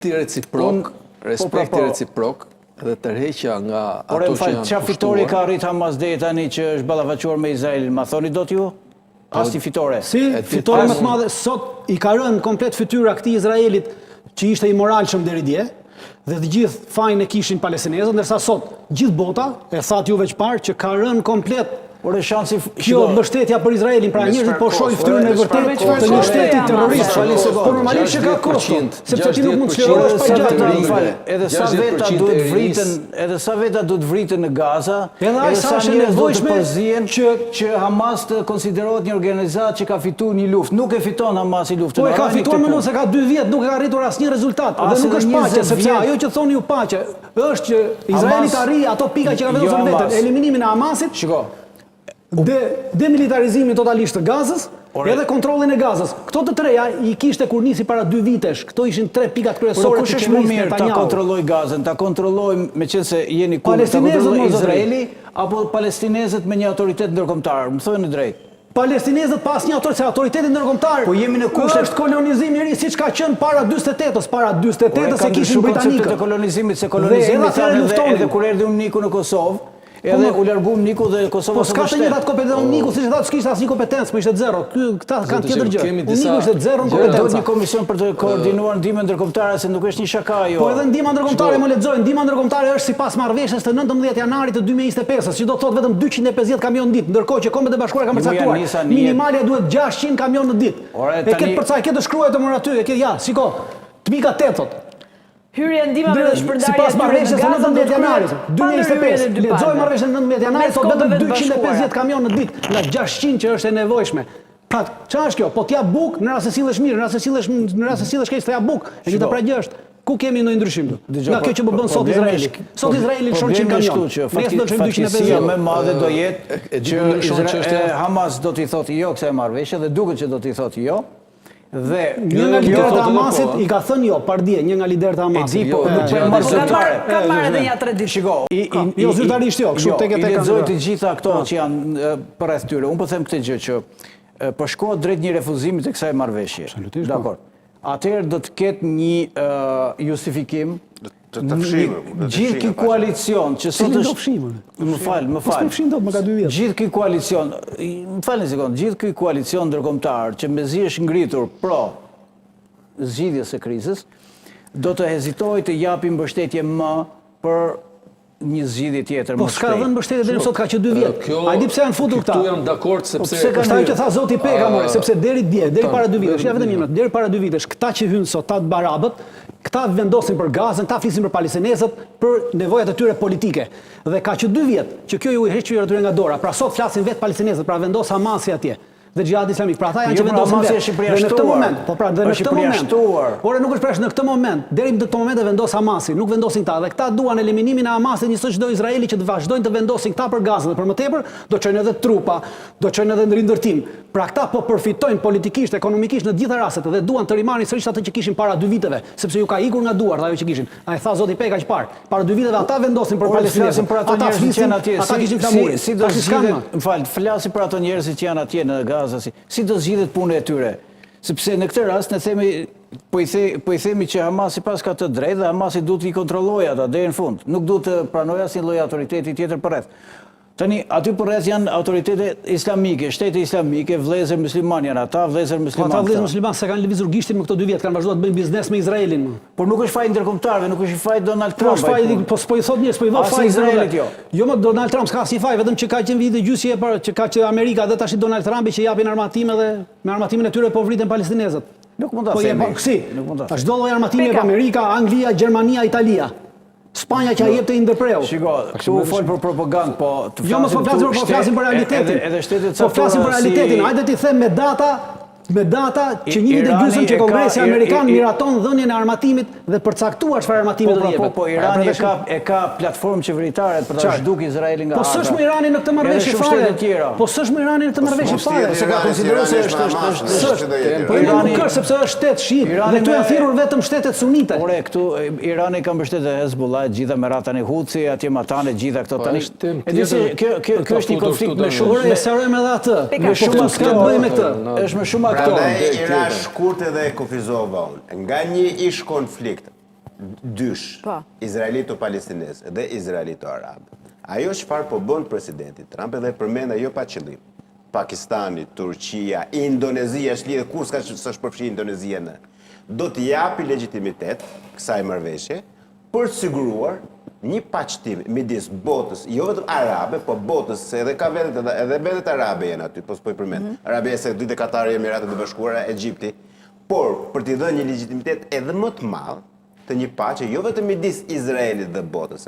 respekti reciprok dhe tërheqja nga ato që janë kushtruar. Fitore ka arrit Hamas deri tani që është ballafaquar me Izraelin, ma thoni dot ju? Asti fitore. Si, fitore më të madhe, sot i ka rënë komplet fytyra këtij Izraelit që ishte imoralshëm deri dje, dhe të gjithë fajin e kishin palestinezët, ndërsa sot gjithë bota e thatë juve që parë që ka rënë komplet. Kjo mbështetja për Izraelin, pra njerëzit po shohin fytyrën e vërtetë të një shteti terrorist. Po normalisht që ka kosto, sepse ti nuk mund të shërosh pa gjatë. Edhe sa veta duhet vriten në Gaza, edhe sa është e nevojshme që Hamas të konsiderohet një organizatë që ka fituar një luftë. Nuk e fiton Hamasi luftën. Po e ka fituar më se ka 2 vjet, nuk e ka arritur asnjë rezultat. Dhe nuk është paqe, sepse ajo që thoni ju paqe është që Izraeli të arrijë ato pika që ka vendosur vetë, eliminimin e Hamasit. Shiko. Demilitarizimin totalisht të Gazës, edhe kontrollin e Gazës. Këto të treja i kishte kur nisi para 2 vitesh. Këto ishin 3 pikat kryesore të qeverisë Netanyahu. Ta kontrolloj Gazën, ta kontrolloj meqense jeni kundër, ta kontrolloj Izraeli apo palestinezët me një autoritet ndërkombëtar? Më thoni drejt. Palestinezët pas një autoriteti ndërkombëtar. Po jemi në kushte është kolonizim i ri siç ka qenë para 48-s, para 48-s se kishin britanikët. Kolonizimit se kolonizimi edhe kur erdhi Uniku në Kosovë. Edhe u largu Uniku dhe Kosova s'ka të njëjtat kompetencë. Uniku siç e thatë s'kishte asnjë kompetencë, po ishte zero. Këta kanë tjetër gjë. Uniku ishte zero në kompetencë. Duhet një komision për të koordinuar ndihmën ndërkombëtare se nuk është një shaka ajo. Po edhe ndihma ndërkombëtare më lexoj, ndihma ndërkombëtare është sipas marrëveshjes të 19 janarit të 2025-s, që do të thotë vetëm 250 kamion në ditë, ndërkohë që Kombet e Bashkuara kanë përcaktuar minimalja duhet 600 kamion në ditë. E këtë përcaktuar, këtë shkruajtur aty, e këtë ja, shiko. Tmika 8 thotë. Hyrja ndihmave dhe shpërndarja sipas marrëveshjes së 19 janarit 2025. Lexoj marrëveshjen 19 janarit, thotë vetëm 250 kamion në ditë, nga 600 që është e nevojshme. Pra, çfarë është kjo? Po t'jap buk në rast se sillesh mirë, në rast se sillesh keq t'jap buk. E njëjta pra gjë është. Ku kemi ndonjë ndryshim? Nga kjo që po bën sot Izraeli. Sot Izraeli lëshon 100 kamion. Nesër do të shojmë 250. Më e madhe do jetë që Hamas do t'i thotë jo kësaj marrëveshje dhe duket që do t'i thotë jo. Dhe një nga liderët e Hamasit i ka thënë jo, pardje, një nga liderët e Hamasit. Ka marrë edhe ja 3 ditë. Shiko, jo zyrtarisht jo, kështu tek e tek. I lexoj të gjitha këto që janë përreth tyre. Unë po them këtë gjë që po shkohet drejt një refuzimi të kësaj marrëveshje. Dakor. Atëherë do të ketë një justifikim gjithë ky koalicion që sot është më fal. Gjithë ky koalicion, më falni një sekond, gjithë ky koalicion ndërkombëtar që mezi është ngritur pro zgjidhjes së krizës, do të hezitojë të japi mbështetje më për një zgjidhje tjetër më shpejt. Po s'ka dhënë mbështetje deri sot, ka që 2 vjet. Ai di pse janë futur këta. Këtu jam dakord sepse është ajo që tha Zoti Peka, sepse deri para 2 vitesh, ja vetëm deri para 2 vitesh, këta që hyn sot, ta të barabët, këta vendosin për Gazën, këta flisin për palestinezët, për nevojat e tyre politike. Dhe ka që 2 vjet që kjo ju i heq atyre nga dora. Pra sot flasin vetë palestinezët, pra vendos Hamasi atje. Dhe xhihadi islamik. Pra ata janë që vendosin vetë. Në këtë moment, po pra në këtë moment. Por nuk është në këtë moment, deri në këtë moment e vendos Hamasi, nuk vendosin këta. Dhe këta duan eliminimin e Hamasit, njësoj çdo Izraeli që të vazhdojnë të vendosin këta për Gazën dhe për më tepër do çojnë edhe trupa, do çojnë edhe rindërtim. Pra këta po përfitojnë politikisht, ekonomikisht në të gjitha rastet dhe duan të rimarrin sërish atë që kishin para 2 viteve, sepse ju ka ikur nga duart ajo që kishin. Ai tha Zoti Peka që para 2 viteve ata vendosin për palestinezët, për ato njerëz që janë atje. Ata kishin flamurin. Si do zgjidhet, m'fal, flasim për ato njerëz që janë atje në Gazë, si do zgjidhet puna e tyre. Sepse në këtë rast ne themi po i themi që Hamasi pas ka të drejtë dhe Hamasi duhet i kontrollojë ata deri në fund. Nuk duhet të pranojë asnjë lloj autoriteti tjetër përreth. Tani, aty përreth janë autoritete islamike, shtete islamike, vëllezër musliman janë ata, vëllezër musliman. Ata vëllezër musliman se kanë lëvizur gishtin me këto 2 vjet, kanë vazhduar të bëjnë biznes me Izraelin. Por nuk është faji ndërkombëtarëve, nuk është faji Donald Trump. Po i thot njerëz, po i vë faji Izraelit jo. Jo më Donald Trump s'ka asnjë faj, vetëm që ka qenë vite gjysmë e parë që ka që Amerika dhe tash Donald Trumpi që japin armatime dhe me armatimin e tyre po vriten palestinezët. Nuk mund ta themi. Tash çdo lloj armatime e Amerika, Anglia, Gjermania, Italia. Spanja që jep të ndërpreu. Shiko, këtu u fol për propagandë, po të flasim. Jo, mos flasim për realitetin. Edhe shtetet po flasim për realitetin. Hajde ti them me data që 1 vit e gjysmë që Kongresi Amerikan miraton dhënien e armatimit dhe përcaktuar çfarë armatimi do jepet. Po Irani e ka platformë qeveritare për ta zhduk Izraelin nga ana. Po s'është më Irani në këtë marrëveshje fare. Po s'është më Irani në këtë marrëveshje fare. Se ka konsideruar se është. Po Irani nuk është sepse është shtet shit. Dhe këtu janë thirrur vetëm shtetet sunite. Ore, këtu Irani ka mbështetur Hezbollah, gjitha me ratën e Houthi, atje matane gjitha këto tani. Edhe se kjo është një konflikt me shumë. Ne serojmë edhe atë. Me shumë s'ka të bëjë me këtë. Është më shumë Prandaj era shkurt edhe e kufizova unë. Nga një ish konflikt dysh, Po. Izraelito-Palestines dhe Izraelito-Arab. Ajo çfarë po bën presidenti Trump edhe përmend ajo pa qëllim. Pakistani, Turqia, Indonezia, s'lidhe kur s'është përfshi Indonezia në. Do të japi legjitimitet kësaj marrëveshje për të siguruar një paqëtim midis botës, jo vetëm arabe, po botës, se edhe ka vendet edhe vendet arabe janë aty, po s'po i përmend. Arabia Saudite, Katari, Emiratet e Bashkuara, Egjipti, por për t'i dhënë një legjitimitet edhe më të madh të një paqe jo vetëm midis Izraelit dhe botës